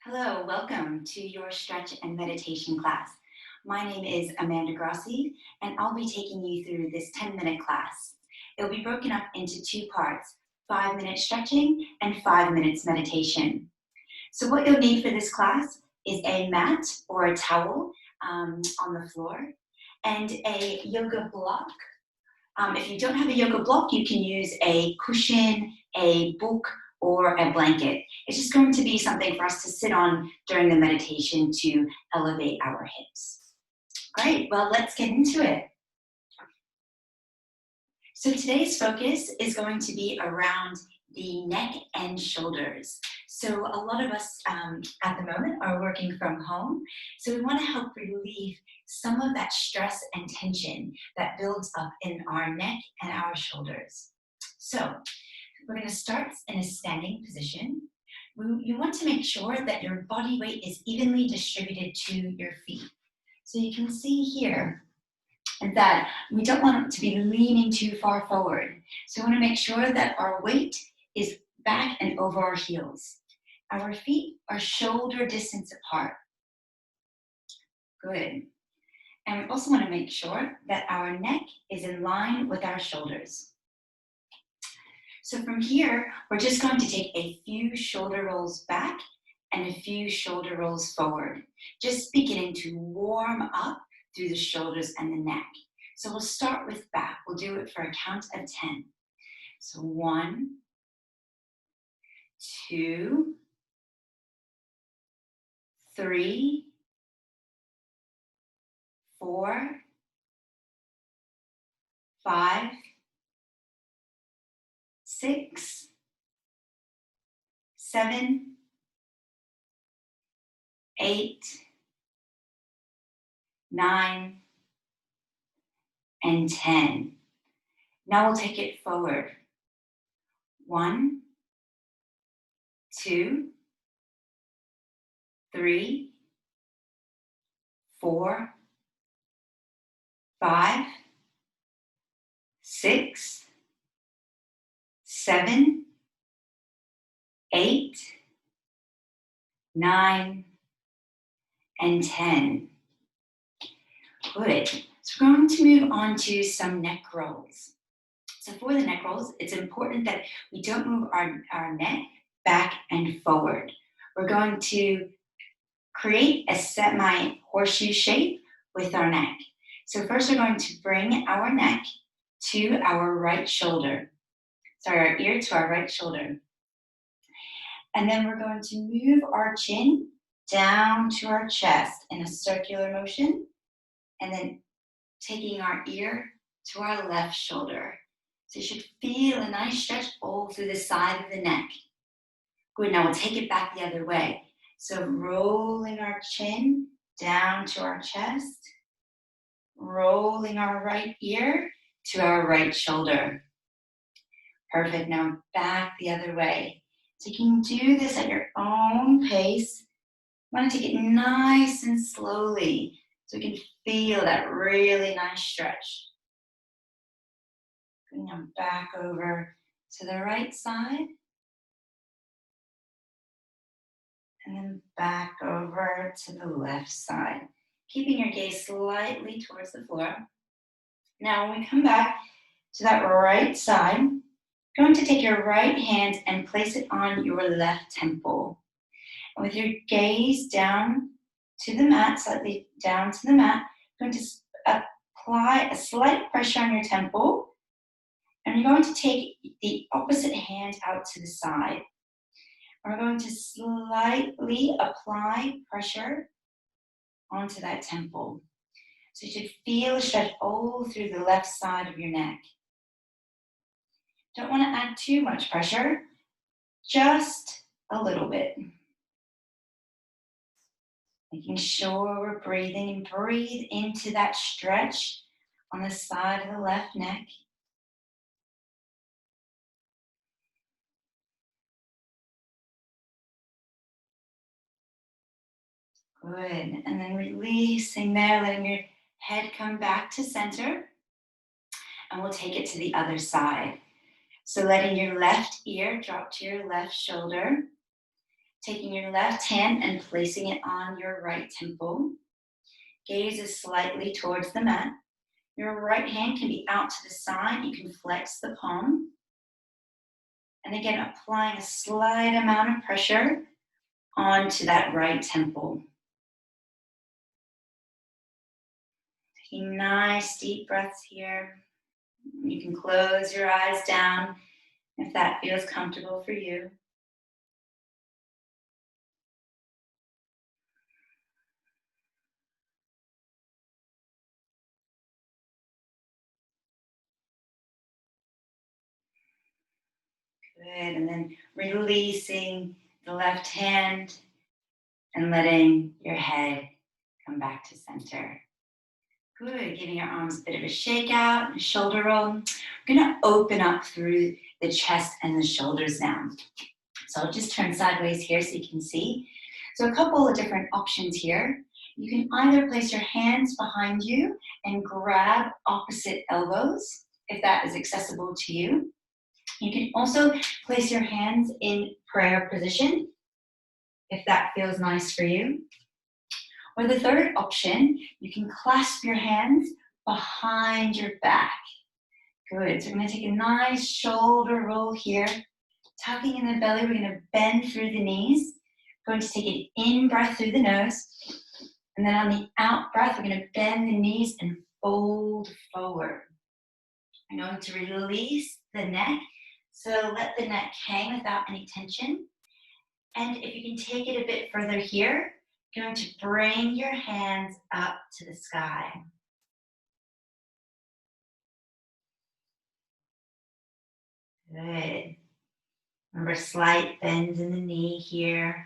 Hello, welcome to your stretch and meditation class. My name is Amanda Graci, and I'll be taking you through this 10-minute class. It'll be broken up into two parts, 5-minute stretching and 5 minutes meditation. So what you'll need for this class is a mat or a towel on the floor and a yoga block. If you don't have a yoga block, you can use a cushion, a book, or a blanket. It's just going to be something for us to sit on during the meditation to elevate our hips. Great, well, let's get into it. So today's focus is going to be around the neck and shoulders. So a lot of us at the moment are working from home. So we want to help relieve some of that stress and tension that builds up in our neck and our shoulders. So we're going to start in a standing position. You want to make sure that your body weight is evenly distributed to your feet. So you can see here that we don't want it to be leaning too far forward. So we want to make sure that our weight is back and over our heels. Our feet are shoulder distance apart. Good. And we also want to make sure that our neck is in line with our shoulders. So from here, we're just going to take a few shoulder rolls back and a few shoulder rolls forward, just beginning to warm up through the shoulders and the neck. So we'll start with back. We'll do it for a count of 10. So 1, 2, 3, 4, 5, 6, 7, 8, 9, and 10. Now we'll take it forward. 1, 2, 3, 4, 5, 6, 7, 8, 9, and 10. Good. So we're going to move on to some neck rolls. So for the neck rolls, it's important that we don't move our neck back and forward. We're going to create a semi-horseshoe shape with our neck. So first we're going to bring our neck to our right shoulder. Sorry, our ear to our right shoulder. And then we're going to move our chin down to our chest in a circular motion. And then taking our ear to our left shoulder. So you should feel a nice stretch all through the side of the neck. Good, now we'll take it back the other way. So rolling our chin down to our chest, rolling our right ear to our right shoulder. Perfect, now back the other way. So you can do this at your own pace. You want to take it nice and slowly so you can feel that really nice stretch. Bring them back over to the right side. And then back over to the left side. Keeping your gaze slightly towards the floor. Now when we come back to that right side, you're going to take your right hand and place it on your left temple. And with your gaze down to the mat, slightly down to the mat, you're going to apply a slight pressure on your temple. And you're going to take the opposite hand out to the side. We're going to slightly apply pressure onto that temple. So you should feel a stretch all through the left side of your neck. Don't want to add too much pressure, just a little bit. Making sure we're breathing and breathe into that stretch on the side of the left neck. Good, and then releasing there, letting your head come back to center. And we'll take it to the other side. So letting your left ear drop to your left shoulder. Taking your left hand and placing it on your right temple. Gaze is slightly towards the mat. Your right hand can be out to the side. You can flex the palm. And again, applying a slight amount of pressure onto that right temple. Taking nice deep breaths here. You can close your eyes down if that feels comfortable for you. Good, and then releasing the left hand and letting your head come back to center. Good, giving your arms a bit of a shake out, a shoulder roll. We're gonna open up through the chest and the shoulders now. So I'll just turn sideways here so you can see. So a couple of different options here. You can either place your hands behind you and grab opposite elbows, if that is accessible to you. You can also place your hands in prayer position, if that feels nice for you. Or the third option, you can clasp your hands behind your back. Good, so we're gonna take a nice shoulder roll here. Tucking in the belly, we're gonna bend through the knees. We're going to take an in breath through the nose. And then on the out breath, we're gonna bend the knees and fold forward. I'm going to release the neck. So let the neck hang without any tension. And if you can take it a bit further here, you're going to bring your hands up to the sky. Good. Remember, slight bend in the knee here.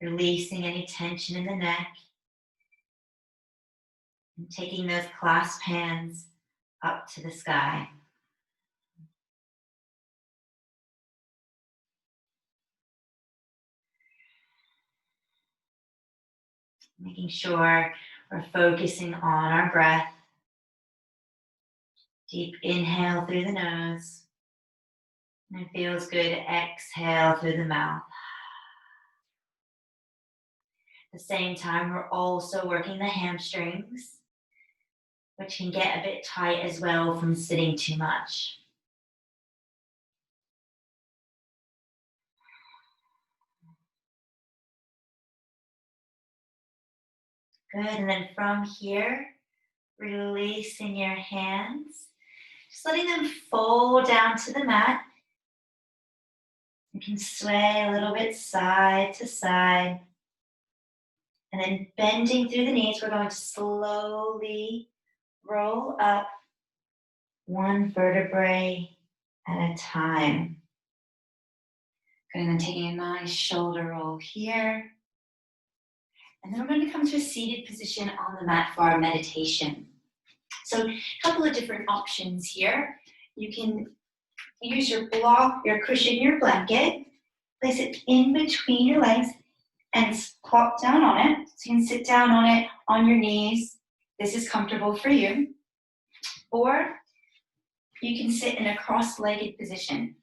Releasing any tension in the neck. And taking those clasped hands up to the sky. Making sure we're focusing on our breath. Deep inhale through the nose. And it feels good to exhale through the mouth. At the same time, we're also working the hamstrings, which can get a bit tight as well from sitting too much. Good, and then from here, releasing your hands, just letting them fold down to the mat. You can sway a little bit side to side. And then bending through the knees, we're going to slowly roll up one vertebrae at a time. Good, and then taking a nice shoulder roll here. And then we're going to come to a seated position on the mat for our meditation. So a couple of different options here. You can use your block, your cushion, your blanket, place it in between your legs and squat down on it. So you can sit down on it on your knees. This is comfortable for you. Or you can sit in a cross-legged position.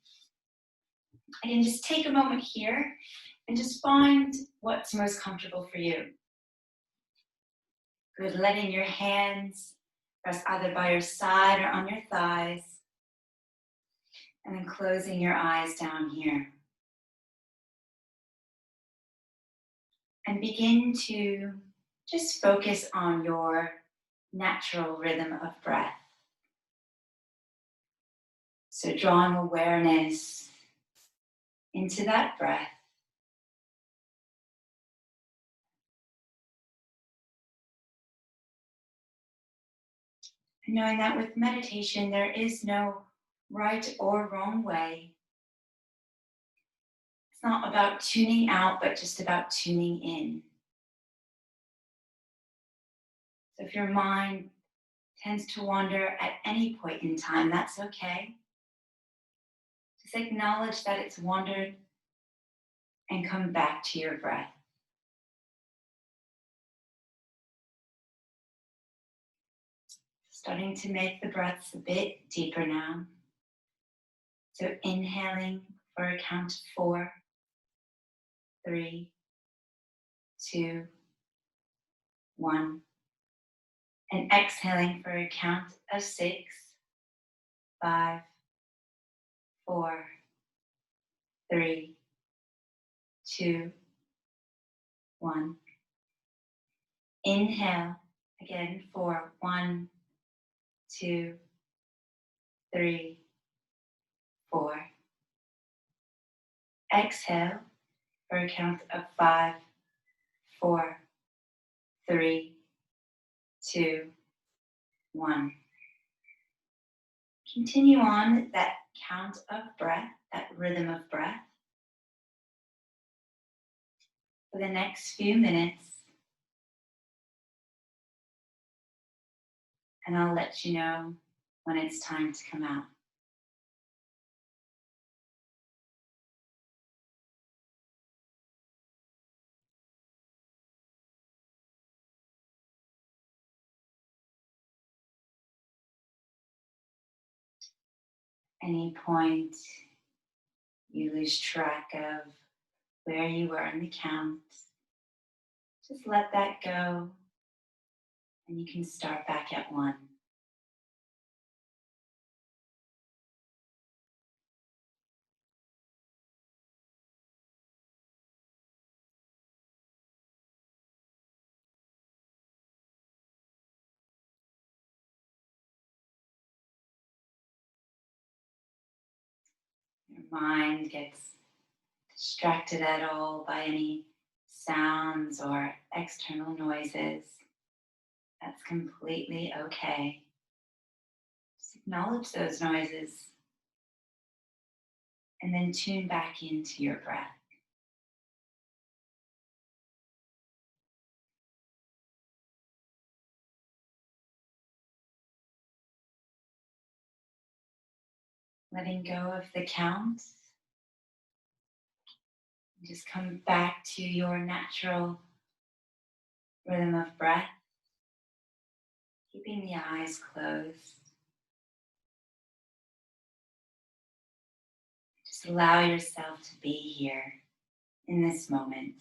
Again, just take a moment here and just find what's most comfortable for you. Good, letting your hands rest either by your side or on your thighs. And then closing your eyes down here. And begin to just focus on your natural rhythm of breath. So drawing awareness into that breath. And knowing that with meditation, there is no right or wrong way. It's not about tuning out, but just about tuning in. So if your mind tends to wander at any point in time, that's okay. Just acknowledge that it's wandered and come back to your breath. Starting to make the breaths a bit deeper now. So inhaling for a count of 4. 3, 2, 1. And exhaling for a count of 6, 5, 4, 3, 2, 1. Inhale again for 1, 2, 3, 4. Exhale for a count of 5, 4, 3, 2, 1. Continue on that count of breath, that rhythm of breath, for the next few minutes. And I'll let you know when it's time to come out. Any point you lose track of where you were in the count, just let that go, and you can start back at 1. Your mind gets distracted at all by any sounds or external noises. That's completely okay. Just acknowledge those noises and then tune back into your breath. Letting go of the count. Just come back to your natural rhythm of breath, keeping the eyes closed. Just allow yourself to be here in this moment.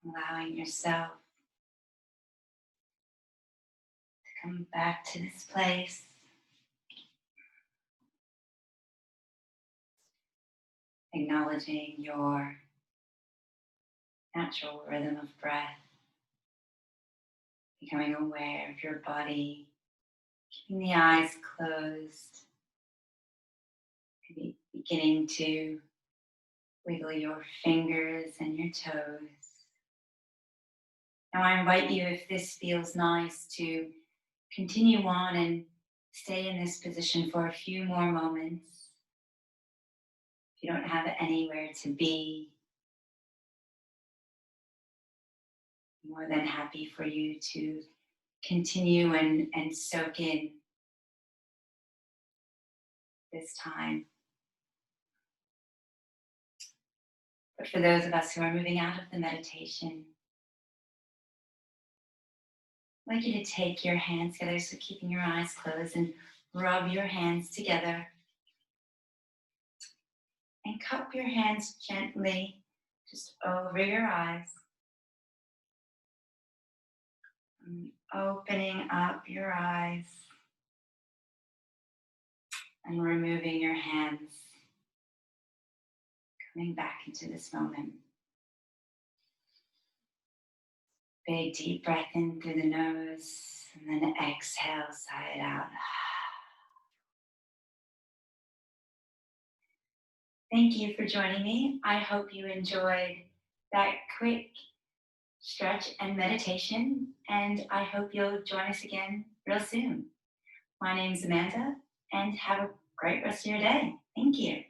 Allowing yourself to come back to this place. Acknowledging your natural rhythm of breath. Becoming aware of your body. Keeping the eyes closed. Maybe beginning to wiggle your fingers and your toes. Now I invite you, if this feels nice, to continue on and stay in this position for a few more moments. If you don't have anywhere to be, I'm more than happy for you to continue and soak in this time. But for those of us who are moving out of the meditation, I'd like you to take your hands together, so keeping your eyes closed, and rub your hands together. And cup your hands gently just over your eyes. And opening up your eyes and removing your hands. Coming back into this moment. Big deep breath in through the nose, and then exhale, sigh it out. Thank you for joining me. I hope you enjoyed that quick stretch and meditation, and I hope you'll join us again real soon. My name's Amanda, and have a great rest of your day. Thank you.